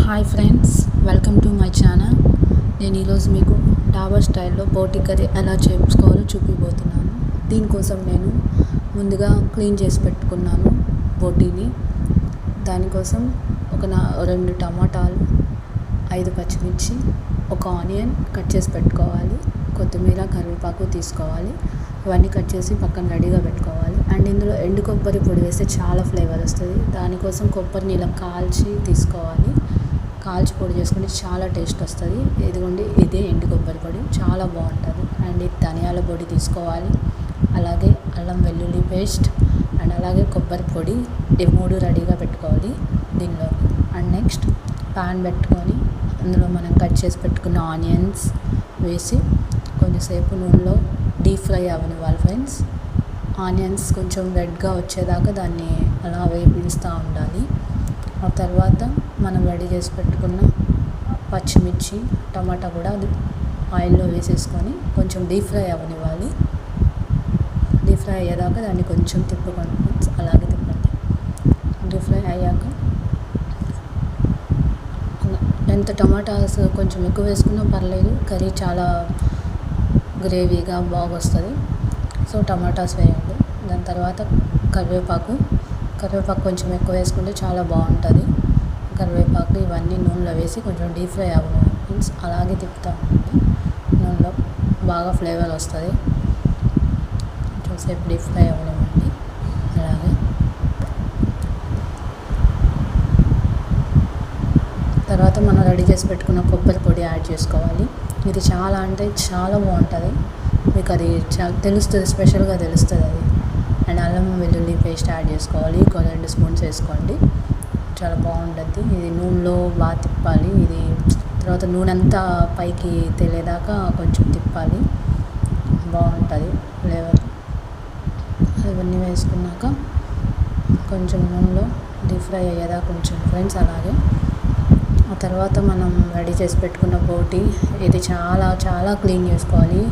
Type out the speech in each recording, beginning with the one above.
Hi friends, welcome to my channel. నేను ఈరోజు మీకు డాబా స్టైల్లో బోటి కర్రీ ఎలా చేసుకోవాలో చూపిపోతున్నాను. దీనికోసం నేను ముందుగా క్లీన్ చేసి పెట్టుకున్నాను బోటీని. దానికోసం ఒక 2 టమాటాలు, 5 పచ్చిమిర్చి, ఒక ఆనియన్ కట్ చేసి పెట్టుకోవాలి. కొత్తిమీర, కరివేపాకు తీసుకోవాలి. ఇవన్నీ కట్ చేసి పక్కన రెడీగా పెట్టుకోవాలి. అండ్ ఇందులో ఎండు కొబ్బరి పొడి వేస్తే చాలా ఫ్లేవర్ వస్తుంది. దానికోసం కొబ్బరిని ఇలా కాల్చి పొడి చేసుకుంటే చాలా టేస్ట్ వస్తుంది. ఇదే ఎండు కొబ్బరి పొడి, చాలా బాగుంటుంది. అండ్ ఇది ధనియాల పొడి తీసుకోవాలి, అలాగే అల్లం వెల్లుల్లి పేస్ట్, అండ్ అలాగే కొబ్బరి పొడి, ఈ 3 రెడీగా పెట్టుకోవాలి దీనిలో. అండ్ నెక్స్ట్ ప్యాన్ పెట్టుకొని అందులో మనం కట్ చేసి పెట్టుకున్న ఆనియన్స్ వేసి కొంచెంసేపు నూనెలో డీప్ ఫ్రై అవ్వనివ్వాలి ఫ్రెండ్స్. ఆనియన్స్ కొంచెం రెడ్గా వచ్చేదాకా దాన్ని అలా వేపిస్తూ ఉండాలి. ఆ తర్వాత మనం రెడీ చేసి పెట్టుకున్న పచ్చిమిర్చి, టమాటా కూడా ఆయిల్లో వేసేసుకొని కొంచెం డీప్ ఫ్రై అవ్వనివ్వాలి. డీప్ ఫ్రై అయ్యేదాకా దాన్ని కొంచెం తిప్పుకోండి ఫ్రెండ్స్, అలాగే తిప్పండి. డీప్ ఫ్రై అయ్యాక ఎంత టమాటాస్ కొంచెం ఎక్కువ వేసుకున్నా పర్లేదు, కర్రీ చాలా గ్రేవీగా బాగా వస్తుంది. సో టమాటాస్ వేయండి. దాని తర్వాత కరివేపాకు కొంచెం ఎక్కువ వేసుకుంటే చాలా బాగుంటుంది. కరివేపాకు ఇవన్నీ నూనెలో వేసి కొంచెం డీప్ ఫ్రై అవ్వాలి ఫ్రెండ్స్, అలాగే తిప్పుతూ ఉండండి. నూనెలో బాగా ఫ్లేవర్ వస్తుంది. కొంచెంసేపు డీప్ ఫ్రై అవ్వనివ్వండి. అలాగే తర్వాత మనం రెడీ చేసి పెట్టుకున్న కొబ్బరి పొడి యాడ్ చేసుకోవాలి. ఇది చాలా అంటే చాలా బాగుంటుంది. మీకు అది తెలుస్తుంది, స్పెషల్గా తెలుస్తుంది అది. అండ్ అల్లం వెల్లుల్లి పేస్ట్ యాడ్ చేసుకోవాలి. 2 స్పూన్స్ వేసుకోండి, చాలా బాగుంటుంది. ఇది నూనెలో బాగా తిప్పాలి. ఇది తర్వాత నూనె అంతా పైకి తేలేదాకా కొంచెం తిప్పాలి, బాగుంటుంది ఫ్లేవర్. ఇవన్నీ వేసుకున్నాక కొంచెం నూనెలో డీప్ ఫ్రై అయ్యేదాకా కొంచెం ఫ్రెండ్స్. అలాగే ఆ తర్వాత మనం రెడీ చేసి పెట్టుకున్న బోటి, ఇది చాలా చాలా క్లీన్ చేసుకోవాలి.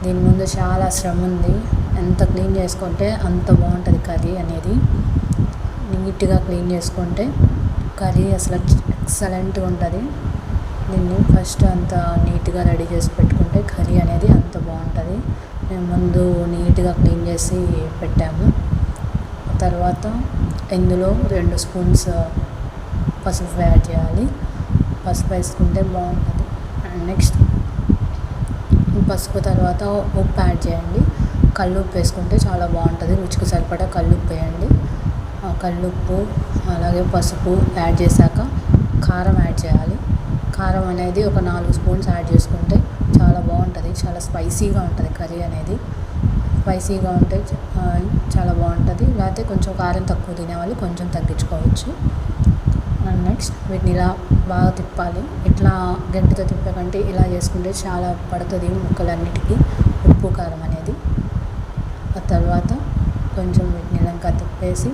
దీని ముందు చాలా శ్రమ ఉంది. ఎంత క్లీన్ చేసుకుంటే అంత బాగుంటుంది కర్రీ అనేది. నీట్గా క్లీన్ చేసుకుంటే కర్రీ అసలు ఎక్సలెంట్గా ఉంటుంది. దీన్ని ఫస్ట్ అంత నీట్గా రెడీ చేసి పెట్టుకుంటే కర్రీ అనేది అంత బాగుంటుంది. మేము ముందు నీట్గా క్లీన్ చేసి పెట్టాము. తర్వాత ఇందులో 2 స్పూన్స్ పసుపు యాడ్ చేయాలి. పసుపు వేసుకుంటే బాగుంటుంది. అండ్ నెక్స్ట్ పసుపు తర్వాత ఉప్పు యాడ్ చేయండి. కల్లుప్పు వేసుకుంటే చాలా బాగుంటుంది. రుచికి సరిపడా కల్లుప్పు వేయండి. కల్లుప్పు అలాగే పసుపు యాడ్ చేశాక కారం యాడ్ చేయాలి. కారం అనేది ఒక 4 స్పూన్స్ యాడ్ చేసుకుంటే చాలా బాగుంటుంది. చాలా స్పైసీగా ఉంటుంది కర్రీ అనేది. స్పైసీగా ఉంటే చాలా బాగుంటుంది. లేకపోతే కొంచెం కారం తక్కువ తినేవాళ్ళు కొంచెం తగ్గించుకోవచ్చు. అండ్ నెక్స్ట్ వీటిని ఇలా బాగా తిప్పాలి. ఇట్లా గంటితో తిప్పకంటే ఇలా చేసుకుంటే చాలా పడుతుంది ముక్కలన్నిటికీ ఉప్పు కారం అనేది. ఆ తర్వాత కొంచెం వీటిని ఇంకా తిప్పేసి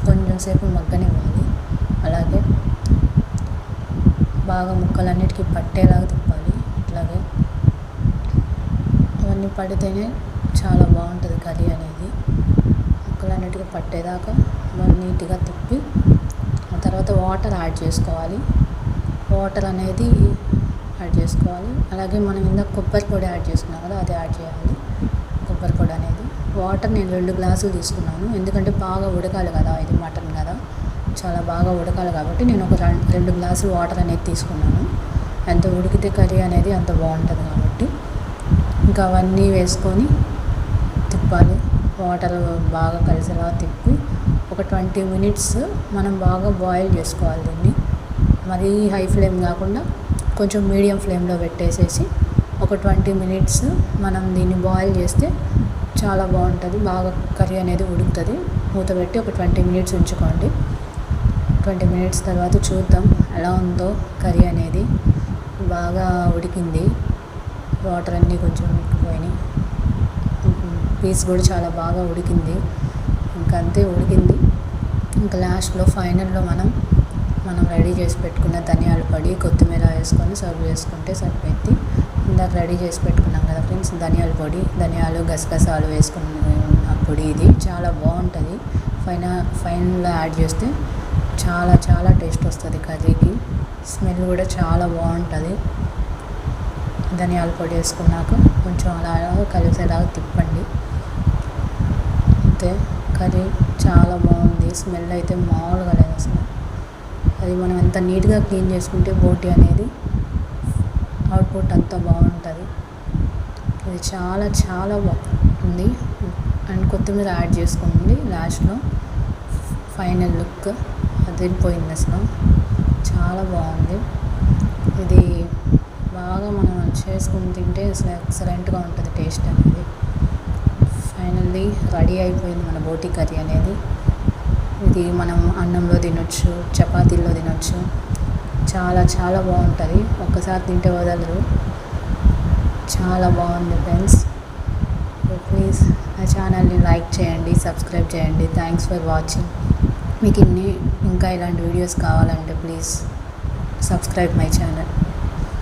కొంచెం సేపు మగ్గనివ్వాలి. అలాగే బాగా ముక్కలన్నిటికీ పట్టేలాగా తిప్పాలి. ఇట్లాగే అవన్నీ పడితేనే చాలా బాగుంటుంది కర్రీ అనేది. ముక్కలన్నిటికీ పట్టేదాకా నీట్గా తిప్పి ఆ తర్వాత వాటర్ యాడ్ చేసుకోవాలి. వాటర్ అనేది యాడ్ చేసుకోవాలి. అలాగే మనం ఇందాక కొబ్బరి పొడి యాడ్ చేసుకున్నాం కదా, అది యాడ్ చేయాలి. కొబ్బరి పొడి అనేది వాటర్ నేను 2 గ్లాసులు తీసుకున్నాను. ఎందుకంటే బాగా ఉడకాలి కదా, ఇది మటన్ కదా, చాలా బాగా ఉడకాలి కాబట్టి నేను ఒక 2 గ్లాసులు వాటర్ అనేది తీసుకున్నాను. ఎంత ఉడికితే కర్రీ అనేది అంత బాగుంటుంది కాబట్టి. ఇంకా అవన్నీ వేసుకొని తిప్పాలి. వాటర్ బాగా కలిసేలా తిప్పి ఒక 20 మినిట్స్ మనం బాగా బాయిల్ చేసుకోవాలి దీన్ని. మరీ హై ఫ్లేమ్ కాకుండా కొంచెం మీడియం ఫ్లేమ్లో పెట్టేసేసి ఒక 20 మినిట్స్ మనం దీన్ని బాయిల్ చేస్తే చాలా బాగుంటుంది. బాగా కర్రీ అనేది ఉడుకుతుంది. మూత పెట్టి ఒక 20 మినిట్స్ ఉంచుకోండి. 20 మినిట్స్ తర్వాత చూద్దాం ఎలా ఉందో కర్రీ అనేది. బాగా ఉడికింది. వాటర్ అన్నీ కొంచెం ఉడికిపోయినాయి. పీస్ కూడా చాలా బాగా ఉడికింది. ఇంకా అంతే ఉడికింది. ఇంకా లాస్ట్లో ఫైనల్లో మనం రెడీ చేసి పెట్టుకున్న ధనియాల పొడి, కొత్తిమీర వేసుకొని సర్వ్ చేసుకుంటే సరిపోయింది. ఇందాక రెడీ చేసి పెట్టుకున్నాం కదా ఫ్రెండ్స్ ధనియాల పొడి, ధనియాలు గసగసాలు వేసుకున్న పొడి. ఇది చాలా బాగుంటుంది. ఫైనల్లో యాడ్ చేస్తే చాలా చాలా టేస్ట్ వస్తుంది కర్రీకి. స్మెల్ కూడా చాలా బాగుంటుంది. ధనియాల పొడి వేసుకున్నాక కొంచెం అలా కలిసేలాగా తిప్పండి. అంతే, కర్రీ చాలా బాగుంది. స్మెల్ అయితే మామూలుగా లేదు అసలు. అది మనం ఎంత నీట్గా క్లీన్ చేసుకుంటే బోటి అనేది అవుట్పుట్ అంతా బాగుంటుంది. ఇది చాలా చాలా బాగుంది. అండ్ కొత్తిమీర యాడ్ చేసుకోండి లాస్ట్లో. ఫైనల్ లుక్ అదిరిపోయింది అసలు, చాలా బాగుంది. ఇది బాగా మనం చేసుకుని తింటే అసలు ఎక్సలెంట్గా ఉంటుంది టేస్ట్ అనేది. ఫైనల్లీ రెడీ అయిపోయింది మన బోటి కర్రీ అనేది. ఇది మనం అన్నంలో తినొచ్చు, చపాతీల్లో తినొచ్చు. చాలా చాలా బాగుంటుంది. ఒక్కసారి తింటే వదలరు. చాలా బాగుంది ఫ్రెండ్స్. ప్లీజ్ నా ఛానల్ని లైక్ చేయండి, సబ్స్క్రైబ్ చేయండి. Thanks for watching. మీకు ఇంకా ఇలాంటి వీడియోస్ కావాలంటే ప్లీజ్ సబ్స్క్రైబ్ మై ఛానల్.